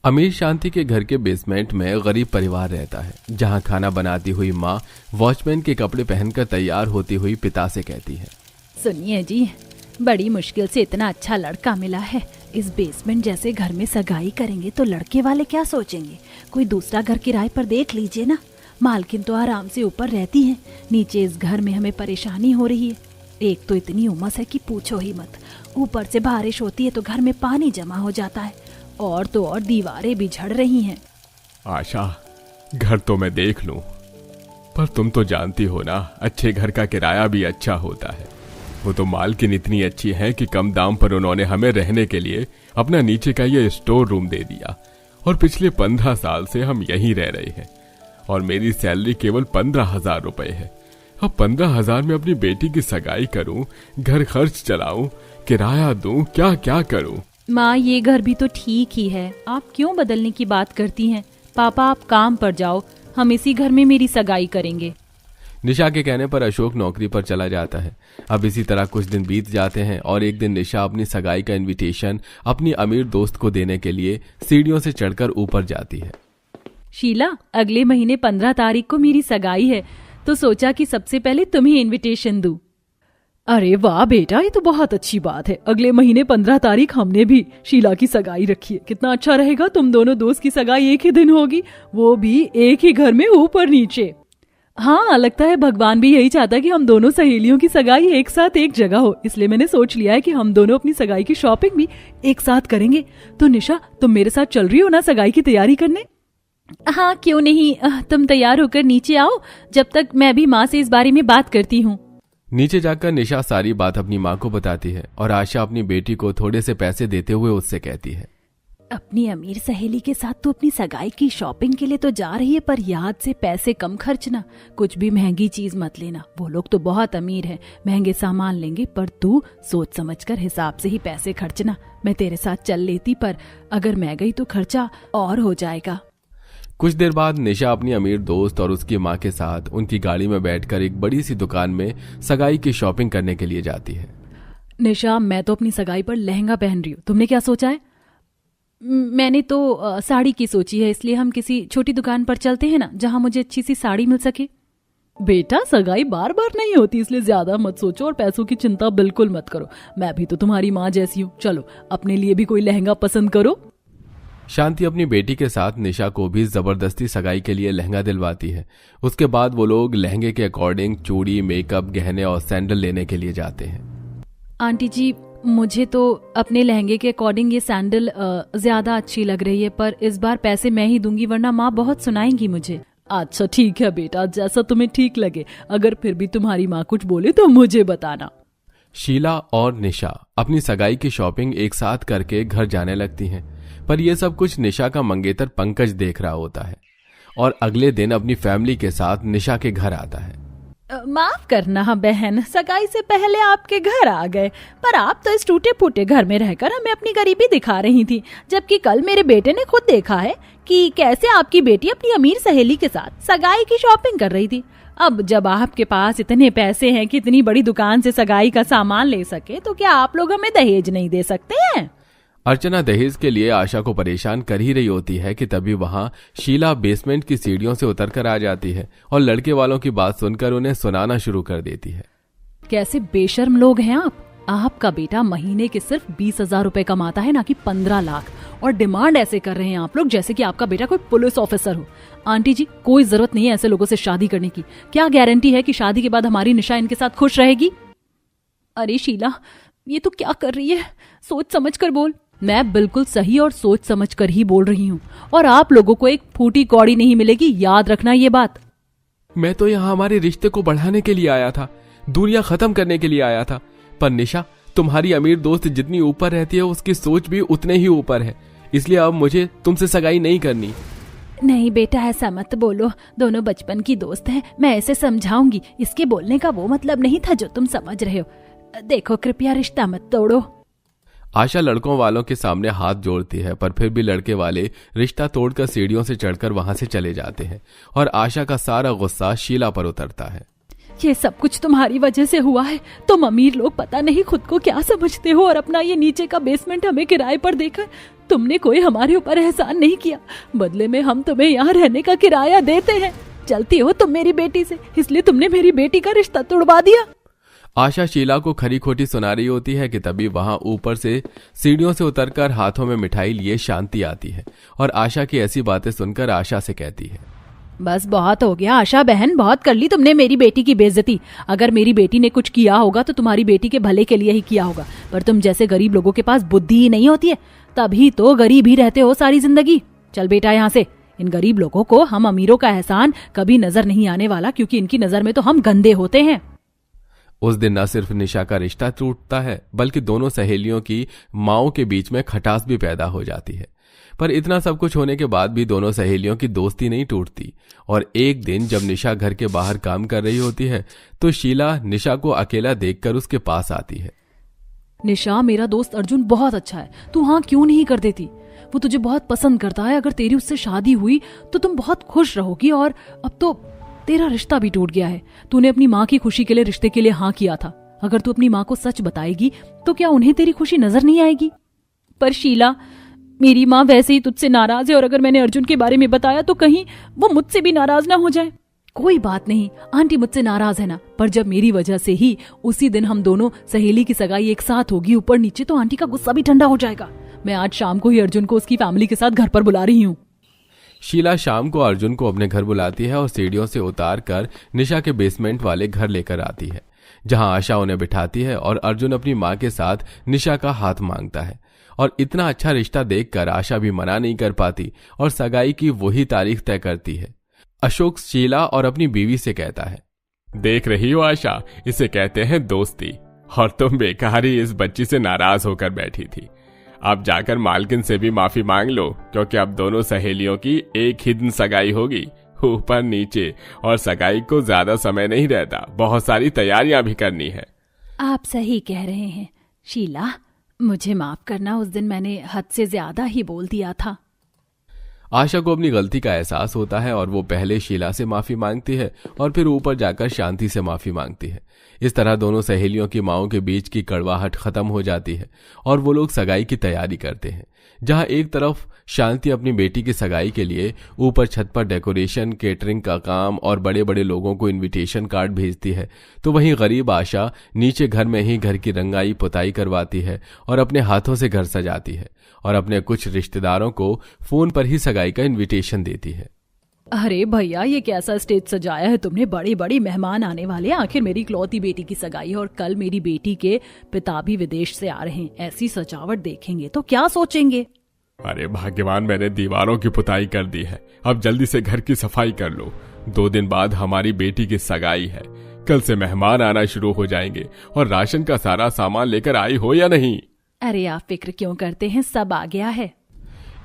अमीर शांति के घर के बेसमेंट में गरीब परिवार रहता है, जहां खाना बनाती हुई माँ वॉचमैन के कपड़े पहनकर तैयार होती हुई पिता से कहती है, सुनिए जी, बड़ी मुश्किल से इतना अच्छा लड़का मिला है। इस बेसमेंट जैसे घर में सगाई करेंगे तो लड़के वाले क्या सोचेंगे? कोई दूसरा घर किराए पर देख लीजिए ना। मालकिन तो आराम से ऊपर रहती है, नीचे इस घर में हमें परेशानी हो रही है। एक तो इतनी उमस है कि पूछो ही मत, ऊपर से बारिश होती है तो घर में पानी जमा हो जाता है, और तो और दीवारें भी झड़ रही हैं। आशा, घर तो मैं देख लूं, पर तुम तो जानती हो ना, अच्छे घर का किराया भी अच्छा होता है। वो तो मालकिन इतनी अच्छी है कि कम दाम पर उन्होंने हमें रहने के लिए अपना नीचे का ये स्टोर रूम दे दिया, और पिछले 15 साल से हम यहीं रह रहे हैं। और मेरी सैलरी केवल 15,000 रुपए है। अब 15,000 में अपनी बेटी की सगाई करूं, घर खर्च चलाऊं, किराया दूं, क्या क्या करूं? माँ, ये घर भी तो ठीक ही है, आप क्यों बदलने की बात करती हैं? पापा, आप काम पर जाओ, हम इसी घर में मेरी सगाई करेंगे। निशा के कहने पर अशोक नौकरी पर चला जाता है। अब इसी तरह कुछ दिन बीत जाते हैं और एक दिन निशा अपनी सगाई का इनविटेशन अपनी अमीर दोस्त को देने के लिए सीढ़ियों से चढ़कर ऊपर जाती है। शीला, अगले महीने 15 तारीख को मेरी सगाई है, तो सोचा कि सबसे पहले तुम्हें इनविटेशन दूं। अरे वाह बेटा, ये तो बहुत अच्छी बात है। अगले महीने 15 तारीख हमने भी शीला की सगाई रखी है। कितना अच्छा रहेगा, तुम दोनों दोस्त की सगाई एक ही दिन होगी, वो भी एक ही घर में ऊपर नीचे। हाँ, लगता है भगवान भी यही चाहता है कि हम दोनों सहेलियों की सगाई एक साथ एक जगह हो, इसलिए मैंने सोच लिया है कि हम दोनों अपनी सगाई की शॉपिंग भी एक साथ करेंगे। तो निशा, तुम मेरे साथ चल रही हो ना सगाई की तैयारी करने? हाँ, क्यों नहीं, तुम तैयार होकर नीचे आओ, जब तक मैं भी माँ से इस बारे में बात करती हूँ। नीचे जाकर निशा सारी बात अपनी माँ को बताती है और आशा अपनी बेटी को थोड़े से पैसे देते हुए उससे कहती है, अपनी अमीर सहेली के साथ तो अपनी सगाई की शॉपिंग के लिए तो जा रही है, पर याद से पैसे कम खर्चना, कुछ भी महंगी चीज मत लेना। वो लोग तो बहुत अमीर हैं, महंगे सामान लेंगे, पर तू सोच समझकर हिसाब से ही पैसे खर्चना। मैं तेरे साथ चल लेती, पर अगर मैं गई तो खर्चा और हो जाएगा। कुछ देर बाद निशा अपनी अमीर दोस्त और उसकी माँ के साथ उनकी गाड़ी में बैठकर एक बड़ी सी दुकान में सगाई की शॉपिंग करने के लिए जाती है। निशा, मैं तो अपनी सगाई पर लहंगा पहन रही हूँ, तुमने क्या सोचा है? मैंने तो साड़ी की सोची है, इसलिए हम किसी छोटी दुकान पर चलते हैं ना, जहाँ मुझे अच्छी सी साड़ी मिल सके। बेटा, सगाई बार बार नहीं होती, इसलिए ज्यादा मत सोचो और पैसों की चिंता बिल्कुल मत करो। मैं भी तो तुम्हारी माँ जैसी हूँ। चलो, अपने लिए भी कोई लहंगा पसंद करो। शांति अपनी बेटी के साथ निशा को भी जबरदस्ती सगाई के लिए लहंगा दिलवाती है। उसके बाद वो लोग लहंगे के अकॉर्डिंग चूड़ी, मेकअप, गहने और सैंडल लेने के लिए जाते हैं। आंटी जी, मुझे तो अपने लहंगे के अकॉर्डिंग ये सैंडल ज्यादा अच्छी लग रही है, पर इस बार पैसे मैं ही दूंगी, वरना माँ बहुत सुनाएंगी मुझे। अच्छा ठीक है बेटा, जैसा तुम्हें ठीक लगे। अगर फिर भी तुम्हारी माँ कुछ बोले तो मुझे बताना। शीला और निशा अपनी सगाई की शॉपिंग एक साथ करके घर जाने लगती हैं, पर यह सब कुछ निशा का मंगेतर पंकज देख रहा होता है और अगले दिन अपनी फैमिली के साथ निशा के घर आता है। माफ करना बहन, सगाई से पहले आपके घर आ गए, पर आप तो इस टूटे फूटे घर में रहकर हमें अपनी गरीबी दिखा रही थी, जबकि कल मेरे बेटे ने खुद देखा है कि कैसे आपकी बेटी अपनी अमीर सहेली के साथ सगाई की शॉपिंग कर रही थी। अब जब आपके पास इतने पैसे हैं कि इतनी बड़ी दुकान से सगाई का सामान ले सके, तो क्या आप लोग हमें दहेज नहीं दे सकते हैं? अर्चना दहेज के लिए आशा को परेशान कर ही रही होती है कि तभी वहां शीला बेसमेंट की सीढ़ियों से उतरकर आ जाती है और लड़के वालों की बात सुनकर उन्हें सुनाना शुरू कर देती है। कैसे बेशर्म लोग हैं आप। आपका बेटा महीने के सिर्फ 20,000 रुपए कमाता है, ना कि 15 लाख, और डिमांड ऐसे कर रहे हैं आप लोग जैसे कि आपका बेटा कोई पुलिस ऑफिसर हो। आंटी जी, कोई जरूरत नहीं है ऐसे लोगों से शादी करने की। क्या गारंटी है कि शादी के बाद हमारी निशा इनके साथ खुश रहेगी? अरे शीला, ये तो क्या कर रही है, सोच समझ कर बोल। मैं बिल्कुल सही और सोच समझकर ही बोल रही हूँ, और आप लोगों को एक फूटी कौड़ी नहीं मिलेगी, याद रखना ये बात। मैं तो यहाँ हमारे रिश्ते को बढ़ाने के लिए आया था, दूरियां खत्म करने के लिए आया था, पर निशा, तुम्हारी अमीर दोस्त जितनी ऊपर रहती है उसकी सोच भी उतने ही ऊपर है, इसलिए अब मुझे तुमसे सगाई नहीं करनी। नहीं बेटा, ऐसा मत बोलो, दोनों बचपन की दोस्त हैं, मैं ऐसे समझाऊंगी। इसके बोलने का वो मतलब नहीं था जो तुम समझ रहे हो। देखो, कृपया रिश्ता मत तोड़ो। आशा लड़कों वालों के सामने हाथ जोड़ती है, पर फिर भी लड़के वाले रिश्ता तोड़कर सीढ़ियों से चढ़कर वहां से चले जाते हैं और आशा का सारा गुस्सा शीला पर उतरता है। ये सब कुछ तुम्हारी वजह से हुआ है। तुम अमीर लोग पता नहीं खुद को क्या समझते हो और अपना ये नीचे का बेसमेंट हमें किराए पर देकर तुमने कोई हमारे ऊपर एहसान नहीं किया। बदले में हम तुम्हें यहाँ रहने का किराया देते हैं। चलती हो तुम मेरी बेटी से, इसलिए तुमने मेरी बेटी का रिश्ता तोड़वा दिया। आशा शीला को खरी खोटी सुना रही होती है कि तभी वहां ऊपर से सीढ़ियों से उतरकर हाथों में मिठाई लिए शांति आती है और आशा की ऐसी बातें सुनकर आशा से कहती है, बस बहुत हो गया आशा बहन, बहुत कर ली तुमने मेरी बेटी की बेइज्जती। अगर मेरी बेटी ने कुछ किया होगा तो तुम्हारी बेटी के भले के लिए ही किया होगा, पर तुम जैसे गरीब लोगों के पास बुद्धि ही नहीं होती है, तभी तो गरीब ही रहते हो सारी जिंदगी। चल बेटा यहाँ से। इन गरीब लोगों को हम अमीरों का एहसान कभी नजर नहीं आने वाला, क्योंकि इनकी नजर में तो हम गंदे होते हैं। उस दिन न सिर्फ निशा का रिश्ता टूटता है बल्कि दोनों सहेलियों की माओं के बीच में खटास भी पैदा हो जाती है। पर इतना सब कुछ होने के बाद भी दोनों सहेलियों की दोस्ती नहीं टूटती और एक दिन जब निशा घर के बाहर काम कर रही होती है तो शीला निशा को अकेला देखकर उसके पास आती है। निशा, मेरा दोस्त अर्जुन बहुत अच्छा है, तू हाँ क्यों नहीं कर देती? वो तुझे बहुत पसंद करता है। अगर तेरी उससे शादी हुई तो तुम बहुत खुश रहोगी, और अब तो तेरा रिश्ता भी टूट गया है। तूने अपनी माँ की खुशी के लिए रिश्ते के लिए हाँ किया था। अगर तू अपनी माँ को सच बताएगी तो क्या उन्हें तेरी खुशी नजर नहीं आएगी? पर शीला, मेरी माँ वैसे ही तुझसे नाराज है, और अगर मैंने अर्जुन के बारे में बताया तो कहीं वो मुझसे भी नाराज ना हो जाए। कोई बात नहीं, आंटी मुझसे नाराज है ना, पर जब मेरी वजह से ही उसी दिन हम दोनों सहेली की सगाई एक साथ होगी ऊपर नीचे, तो आंटी का गुस्सा भी ठंडा हो जाएगा। मैं आज शाम को ही अर्जुन को उसकी फैमिली के साथ घर पर बुला रही हूँ। शीला शाम को अर्जुन को अपने घर बुलाती है और सीढ़ियों से उतार कर निशा के बेसमेंट वाले घर लेकर आती है, जहां आशा उन्हें बिठाती है और अर्जुन अपनी माँ के साथ निशा का हाथ मांगता है। और इतना अच्छा रिश्ता देखकर आशा भी मना नहीं कर पाती और सगाई की वही तारीख तय करती है। अशोक शीला और अपनी बीवी से कहता है, देख रही हो आशा, इसे कहते हैं दोस्ती, और तुम बेकार ही इस बच्ची से नाराज होकर बैठी थी। अब जाकर मालकिन से भी माफी मांग लो, क्योंकि अब दोनों सहेलियों की एक ही दिन सगाई होगी, ऊपर नीचे, और सगाई को ज्यादा समय नहीं रहता, बहुत सारी तैयारियां भी करनी है। आप सही कह रहे हैं शीला, मुझे माफ करना, उस दिन मैंने हद से ज्यादा ही बोल दिया था। आशा को अपनी गलती का एहसास होता है और वो पहले शीला से माफी मांगती है और फिर ऊपर जाकर शांति से माफी मांगती है। इस तरह दोनों सहेलियों की माओं के बीच की कड़वाहट खत्म हो जाती है और वो लोग सगाई की तैयारी करते हैं, जहां एक तरफ शांति अपनी बेटी की सगाई के लिए ऊपर छत पर डेकोरेशन, केटरिंग का काम और बड़े बड़े लोगों को इनविटेशन कार्ड भेजती है, तो वहीं गरीब आशा नीचे घर में ही घर की रंगाई पुताई करवाती है और अपने हाथों से घर सजाती है और अपने कुछ रिश्तेदारों को फोन पर ही सगाई का इनविटेशन देती है। अरे भैया, ये कैसा स्टेज सजाया है तुमने, बड़े बड़े मेहमान आने वाले हैं। आखिर मेरी इकलौती बेटी की सगाई है और कल मेरी बेटी के पिता भी विदेश से आ रहे हैं। ऐसी सजावट देखेंगे तो क्या सोचेंगे? अरे भाग्यवान, मैंने दीवारों की पुताई कर दी है, अब जल्दी से घर की सफाई कर लो। 2 दिन बाद हमारी बेटी की सगाई है, कल से मेहमान आना शुरू हो जाएंगे। और राशन का सारा सामान लेकर आई हो या नहीं? अरे आप फिक्र क्यों करते हैं, सब आ गया है।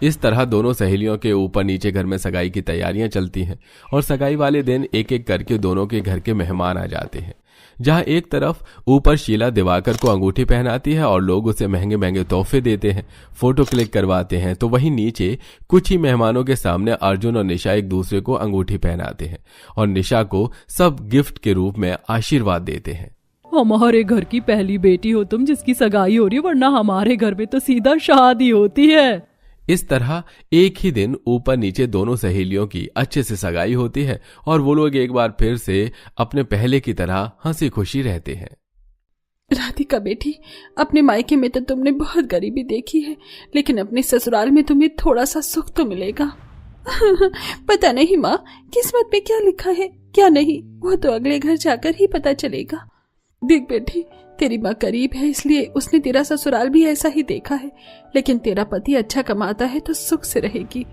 इस तरह दोनों सहेलियों के ऊपर नीचे घर में सगाई की तैयारियां चलती हैं और सगाई वाले दिन एक एक करके दोनों के घर के मेहमान आ जाते हैं, जहां एक तरफ ऊपर शीला दिवाकर को अंगूठी पहनाती है और लोग उसे महंगे महंगे तोहफे देते हैं, फोटो क्लिक करवाते हैं, तो वहीं नीचे कुछ ही मेहमानों के सामने अर्जुन और निशा एक दूसरे को अंगूठी पहनाते हैं और निशा को सब गिफ्ट के रूप में आशीर्वाद देते हैं। हमारे घर की पहली बेटी हो तुम जिसकी सगाई हो रही है, वरना हमारे घर में तो सीधा शादी होती है। इस तरह एक ही दिन ऊपर नीचे दोनों सहेलियों की अच्छे से सगाई होती है और वो लोग एक बार फिर से अपने पहले की तरह हंसी खुशी रहते हैं। राधिका बेटी, अपने मायके में तो तुमने बहुत गरीबी देखी है, लेकिन अपने ससुराल में तुम्हें थोड़ा सा सुख तो मिलेगा। पता नहीं माँ, किस्मत में क्या लिखा है क्या नहीं, वो तो अगले घर जाकर ही पता चलेगा। देख बेटी, तेरी माँ गरीब है इसलिए उसने तेरा ससुराल भी ऐसा ही देखा है, लेकिन तेरा पति अच्छा कमाता है तो सुख से रहेगी।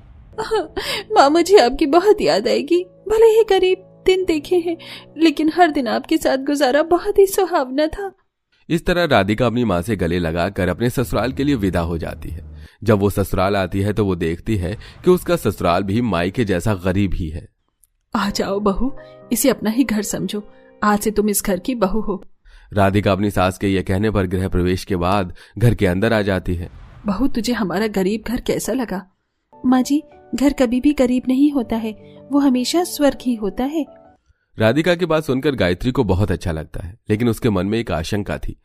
माँ, मुझे आपकी बहुत याद आएगी। भले ही गरीब दिन देखे हैं, लेकिन हर दिन आपके साथ गुजारा बहुत ही सुहावना था। इस तरह राधिका अपनी माँ से गले लगाकर अपने ससुराल के लिए विदा हो जाती है। जब वो ससुराल आती है तो वो देखती है कि उसका ससुराल भी मायके जैसा गरीब ही है। आ जाओ बहू, इसे अपना ही घर समझो, आज से तुम इस घर की बहू हो। राधिका अपनी सास के ये कहने पर गृह प्रवेश के बाद घर के अंदर आ जाती है। बहू, तुझे हमारा गरीब घर कैसा लगा? माँ जी, घर कभी भी गरीब नहीं होता है, वो हमेशा स्वर्ग ही होता है। राधिका की बात सुनकर गायत्री को बहुत अच्छा लगता है, लेकिन उसके मन में एक आशंका थी।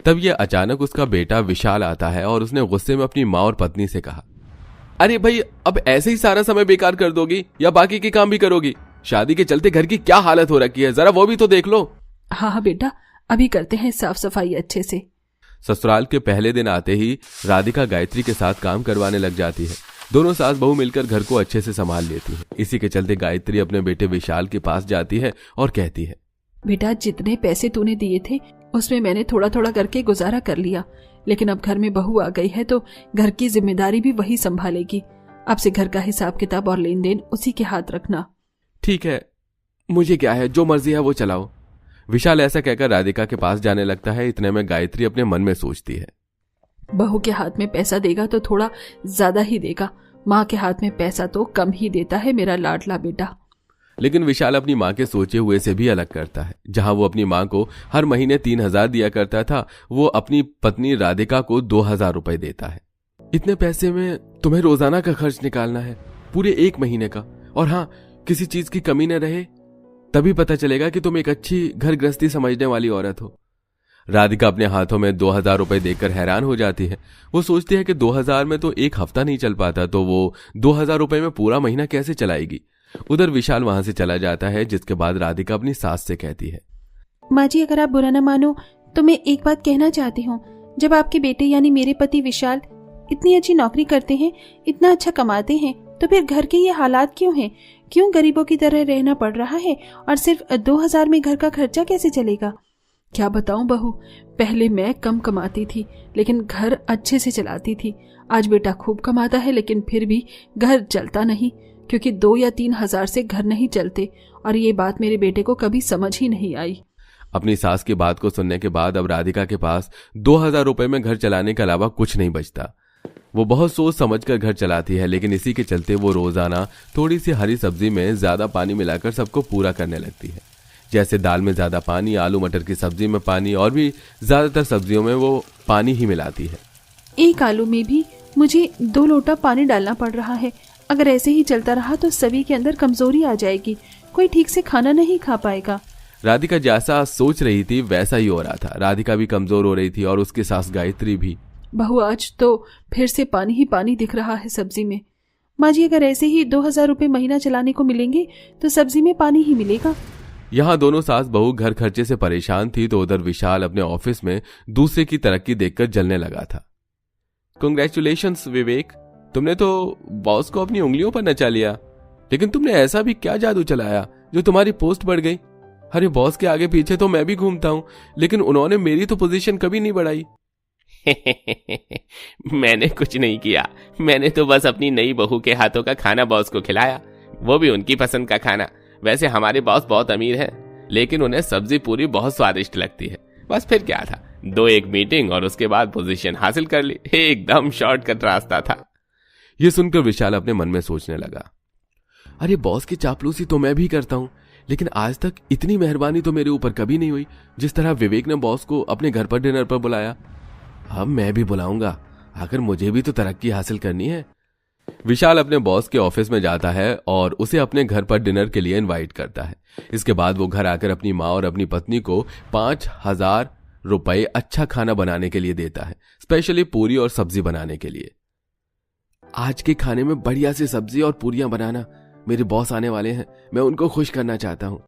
तब यह अचानक उसका बेटा विशाल आता है और उसने गुस्से में अपनी माँ और पत्नी से कहा, अरे भाई, अब ऐसे ही सारा समय बेकार कर दोगी या बाकी के काम भी करोगी? शादी के चलते घर की क्या हालत हो रखी है, जरा वो भी तो देख लो। हाँ बेटा, अभी करते हैं साफ सफाई अच्छे से। ससुराल के पहले दिन आते ही राधिका गायत्री के साथ काम करवाने लग जाती है। दोनों सास बहू मिलकर घर को अच्छे से संभाल लेती है। इसी के चलते गायत्री अपने बेटे विशाल के पास जाती है और कहती है, बेटा, जितने पैसे तूने दिए थे उसमें मैंने थोड़ा थोड़ा करके गुजारा कर लिया, लेकिन अब घर में बहू आ गई है तो घर की जिम्मेदारी भी वही संभालेगी। अब से घर का हिसाब किताब और लेन देन उसी के हाथ रखना। ठीक है, मुझे क्या है, जो मर्जी है वो चलाओ। विशाल ऐसा कहकर राधिका के पास जाने लगता है। इतने में गायत्री अपने मन में सोचती है, बहू के हाथ में पैसा देगा तो थोड़ा ज्यादा ही देगा, माँ के हाथ में पैसा तो कम ही देता है मेरा लाडला बेटा। लेकिन विशाल अपनी माँ के सोचे हुए से भी अलग करता है। जहां वो अपनी माँ को हर महीने 3,000 दिया करता था, वो अपनी पत्नी राधिका को 2,000 रुपए देता है। इतने पैसे में तुम्हें रोजाना का खर्च निकालना है, पूरे 1 महीने का, और हाँ, किसी चीज की कमी न रहे, तभी पता चलेगा कि तुम एक अच्छी घर गृहस्थी समझने वाली औरत हो। राधिका अपने हाथों में 2,000 रुपए देखकर हैरान हो जाती है। वो सोचती है कि 2,000 में तो एक हफ्ता नहीं चल पाता, तो वो 2,000 रुपए में पूरा महीना कैसे चलाएगी। उधर विशाल वहां से चला जाता है, जिसके बाद राधिका अपनी सास से कहती है, माँ जी, अगर आप बुरा न मानो तो मैं एक बात कहना चाहती हूँ। जब आपके बेटे यानी मेरे पति विशाल इतनी अच्छी नौकरी करते हैं, इतना अच्छा कमाते हैं, तो फिर घर के ये हालात क्यों हैं? क्यों गरीबों की तरह रहना पड़ रहा है? और सिर्फ 2,000 में घर का खर्चा कैसे चलेगा? क्या बताऊं बहू, पहले मैं कम कमाती थी लेकिन घर अच्छे से चलाती थी। आज बेटा खूब कमाता है लेकिन फिर भी घर चलता नहीं, क्योंकि 2 या 3 हजार से घर नहीं चलते, और ये बात मेरे बेटे को कभी समझ ही नहीं आई। अपनी सास की बात को सुनने के बाद अब राधिका के पास 2,000 रुपए में घर चलाने के अलावा कुछ नहीं बचता। वो बहुत सोच समझकर घर चलाती है, लेकिन इसी के चलते वो रोजाना थोड़ी सी हरी सब्जी में ज्यादा पानी मिलाकर सबको पूरा करने लगती है। जैसे दाल में ज्यादा पानी, आलू मटर की सब्जी में पानी, और भी ज्यादातर सब्जियों में वो पानी ही मिलाती है। एक आलू में भी मुझे 2 लोटा पानी डालना पड़ रहा है। अगर ऐसे ही चलता रहा तो सभी के अंदर कमजोरी आ जाएगी, कोई ठीक से खाना नहीं खा पाएगा। राधिका जैसा सोच रही थी वैसा ही हो रहा था। राधिका भी कमजोर हो रही थी और उसकी सास गायत्री भी। बहू, आज तो फिर से पानी ही पानी दिख रहा है सब्जी में। माँ जी, अगर ऐसे ही 2,000 रुपए महीना चलाने को मिलेंगे तो सब्जी में पानी ही मिलेगा। यहाँ दोनों सास बहू घर खर्चे से परेशान थी, तो उधर विशाल अपने ऑफिस में दूसरे की तरक्की देखकर जलने लगा था। कांग्रेचुलेशंस विवेक, तुमने तो बॉस को अपनी उंगलियों पर नचा लिया, लेकिन तुमने ऐसा भी क्या जादू चलाया जो तुम्हारी पोस्ट बढ़ गई? अरे बॉस के आगे पीछे तो मैं भी घूमता हूँ, लेकिन उन्होंने मेरी तो पोजीशन कभी नहीं बढ़ाई। मैंने कुछ नहीं किया, मैंने तो बस अपनी नई बहू के हाथों का खाना बॉस को खिलाया, वो भी उनकी पसंद का खाना। वैसे हमारे बॉस बहुत अमीर हैं, लेकिन उन्हें सब्जी पूरी बहुत स्वादिष्ट लगती है। बस फिर क्या था, 2-1 मीटिंग और उसके बाद पोजीशन हासिल कर ली। एकदम शॉर्टकट रास्ता था। ये सुनकर विशाल अपने मन में सोचने लगा, अरे बॉस की चापलूसी तो मैं भी करता हूँ, लेकिन आज तक इतनी मेहरबानी तो मेरे ऊपर कभी नहीं हुई जिस तरह विवेक ने बॉस को अपने घर पर डिनर पर बुलाया। अब मैं भी बुलाऊंगा, आखिर मुझे भी तो तरक्की हासिल करनी है। विशाल अपने बॉस के ऑफिस में जाता है और उसे अपने घर पर डिनर के लिए इनवाइट करता है। इसके बाद वो घर आकर अपनी माँ और अपनी पत्नी को 5,000 रुपए अच्छा खाना बनाने के लिए देता है, स्पेशली पूरी और सब्जी बनाने के लिए। आज के खाने में बढ़िया सी सब्जी और पूरियां बनाना, मेरे बॉस आने वाले हैं, मैं उनको खुश करना चाहता हूँ।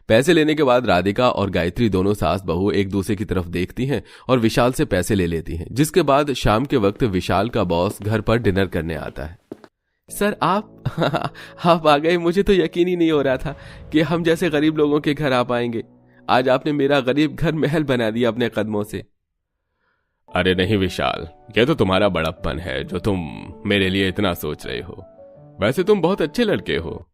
पैसे लेने के बाद राधिका और गायत्री दोनों सास बहू एक दूसरे की तरफ देखती हैं और विशाल से पैसे ले लेती हैं। जिसके बाद शाम के वक्त विशाल का बॉस घर पर डिनर करने आता है। सर आप आ गए, मुझे तो यकीन ही नहीं हो रहा था कि हम जैसे गरीब लोगों के घर आ पाएंगे। आज आपने मेरा गरीब घर महल बना दिया अपने कदमों से। अरे नहीं विशाल, यह तो तुम्हारा बड़प्पन है जो तुम मेरे लिए इतना सोच रहे हो। वैसे तुम बहुत अच्छे लड़के हो।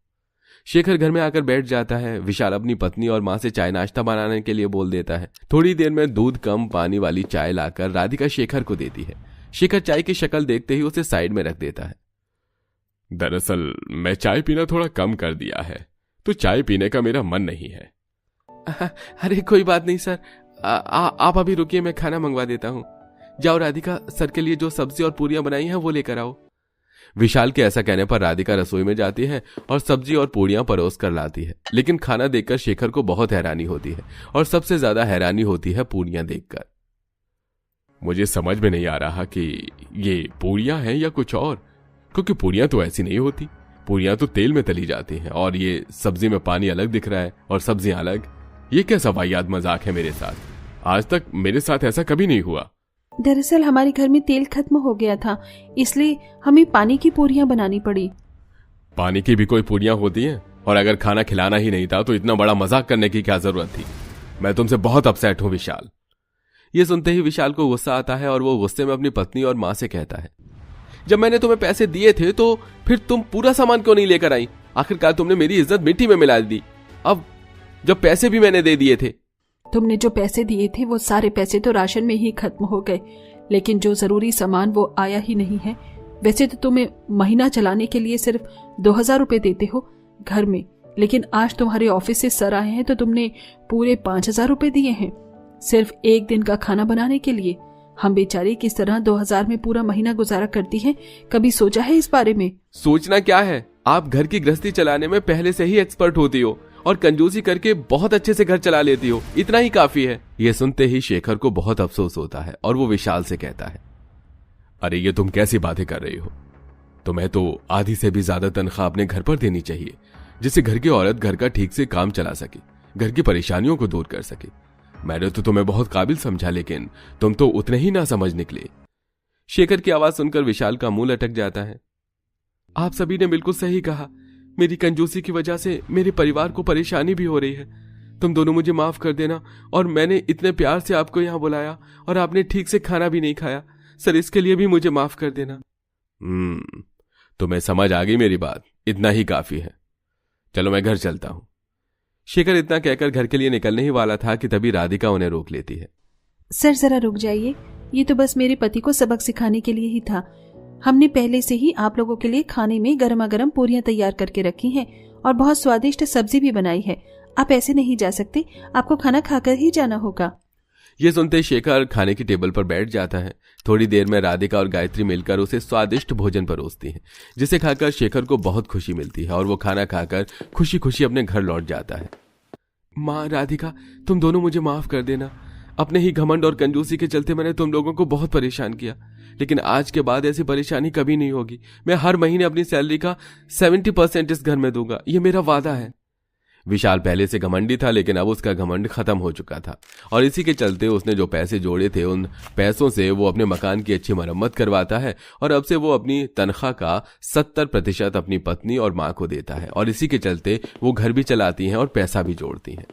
शेखर घर में आकर बैठ जाता है। विशाल अपनी पत्नी और माँ से चाय नाश्ता बनाने के लिए बोल देता है। थोड़ी देर में दूध कम पानी वाली चाय लाकर राधिका शेखर को देती है। शेखर चाय की शक्ल देखते ही उसे साइड में रख देता है। दरअसल मैं चाय पीना थोड़ा कम कर दिया है, तो चाय पीने का मेरा मन नहीं है। अरे कोई बात नहीं सर, आप अभी रुकिए, मैं खाना मंगवा देता हूँ। जाओ राधिका, सर के लिए जो सब्जी और पूरियां बनाई हैं वो लेकर आओ। विशाल के ऐसा कहने पर राधिका रसोई में जाती है और सब्जी और पूड़ियां परोस कर लाती है। लेकिन खाना देखकर शेखर को बहुत हैरानी होती है और सबसे ज्यादा हैरानी होती है पूड़ियां देखकर। मुझे समझ में नहीं आ रहा कि ये पूड़ियां हैं या कुछ और, क्योंकि पूड़ियां तो ऐसी नहीं होती। पूड़ियां तो तेल में तली जाती हैं और ये सब्जी में पानी अलग दिख रहा है और सब्जियां अलग। ये कैसा वाहियात मजाक है मेरे साथ? आज तक मेरे साथ ऐसा कभी नहीं हुआ। दरअसल हमारे घर में तेल खत्म हो गया था, इसलिए हमें पानी की पूरियां बनानी पड़ी। पानी की भी कोई पूरियां होती हैं? और अगर खाना खिलाना ही नहीं था तो इतना बड़ा मजाक करने की क्या जरूरत थी? मैं तुमसे बहुत अपसेट हूं विशाल। ये सुनते ही विशाल को गुस्सा आता है और वो गुस्से में अपनी पत्नी और मां से कहता है, जब मैंने तुम्हें पैसे दिए थे तो फिर तुम पूरा सामान क्यों नहीं लेकर आई? आखिरकार तुमने मेरी इज्जत मिट्टी में मिला दी। अब जब पैसे भी मैंने दे दिए थे। तुमने जो पैसे दिए थे वो सारे पैसे तो राशन में ही खत्म हो गए, लेकिन जो जरूरी सामान वो आया ही नहीं है। वैसे तो तुम्हें महीना चलाने के लिए सिर्फ 2000 रुपए देते हो घर में, लेकिन आज तुम्हारे ऑफिस से सर आए हैं तो तुमने पूरे 5000 रुपए दिए हैं सिर्फ एक दिन का खाना बनाने के लिए। हम बेचारी किस तरह 2000 में पूरा महीना गुजारा करती हैं, कभी सोचा है इस बारे में? सोचना क्या है, आप घर की गृहस्थी चलाने में पहले से ही एक्सपर्ट होती हो और कंजूसी करके बहुत अच्छे से घर चला लेती हो, इतना ही काफी है। यह सुनते ही शेखर को बहुत अफसोस होता है और वो विशाल से कहता है, अरे ये तुम कैसी बातें कर रही हो? तुम्हें तो आधी से भी ज्यादा तनख्वाह अपने घर पर देनी चाहिए, जिससे घर की औरत घर का ठीक से काम चला सके, घर की परेशानियों को दूर कर सके। मैंने तो तुम्हें बहुत काबिल समझा, लेकिन तुम तो उतने ही ना समझ निकले। शेखर की आवाज सुनकर विशाल का मुंह लटक जाता है। आप सभी ने बिल्कुल सही कहा, मेरी कंजूसी की वजह से मेरे परिवार को परेशानी भी हो रही है। तुम दोनों मुझे माफ कर देना, और मैंने इतने प्यार से आपको यहाँ बुलाया और आपने ठीक से खाना भी नहीं खाया। सर, इसके लिए भी मुझे माफ कर देना। तुम्हें समझ आ गई मेरी बात, इतना ही काफी है। चलो मैं घर चलता हूं। शेखर इतना कहकर घर के लिए निकलने ही वाला था कि तभी राधिका उन्हें रोक लेती है। सर जरा रुक जाइए, ये तो बस मेरे पति को सबक सिखाने के लिए ही था। हमने पहले से ही आप लोगों के लिए खाने में गर्मा गर्म पूरियां तैयार करके रखी हैं और बहुत स्वादिष्ट सब्जी भी बनाई है। आप ऐसे नहीं जा सकते, आपको खाना खाकर ही जाना होगा। ये सुनते शेखर खाने की टेबल पर बैठ जाता है। थोड़ी देर में राधिका और गायत्री मिलकर उसे स्वादिष्ट भोजन परोसती हैं, जिसे खाकर शेखर को बहुत खुशी मिलती है और वो खाना खाकर खुशी खुशी अपने घर लौट जाता है। माँ, राधिका, तुम दोनों मुझे माफ कर देना। अपने ही घमंड और कंजूसी के चलते मैंने तुम लोगों को बहुत परेशान किया, लेकिन आज के बाद ऐसी परेशानी कभी नहीं होगी। मैं हर महीने अपनी सैलरी का 70% इस घर में दूंगा, ये मेरा वादा है। विशाल पहले से घमंडी था, लेकिन अब उसका घमंड खत्म हो चुका था और इसी के चलते उसने जो पैसे जोड़े थे उन पैसों से वो अपने मकान की अच्छी मरम्मत करवाता है और अब से वो अपनी तनख्वाह का 70% अपनी पत्नी और मां को देता है और इसी के चलते वो घर भी चलाती हैं और पैसा भी जोड़ती हैं।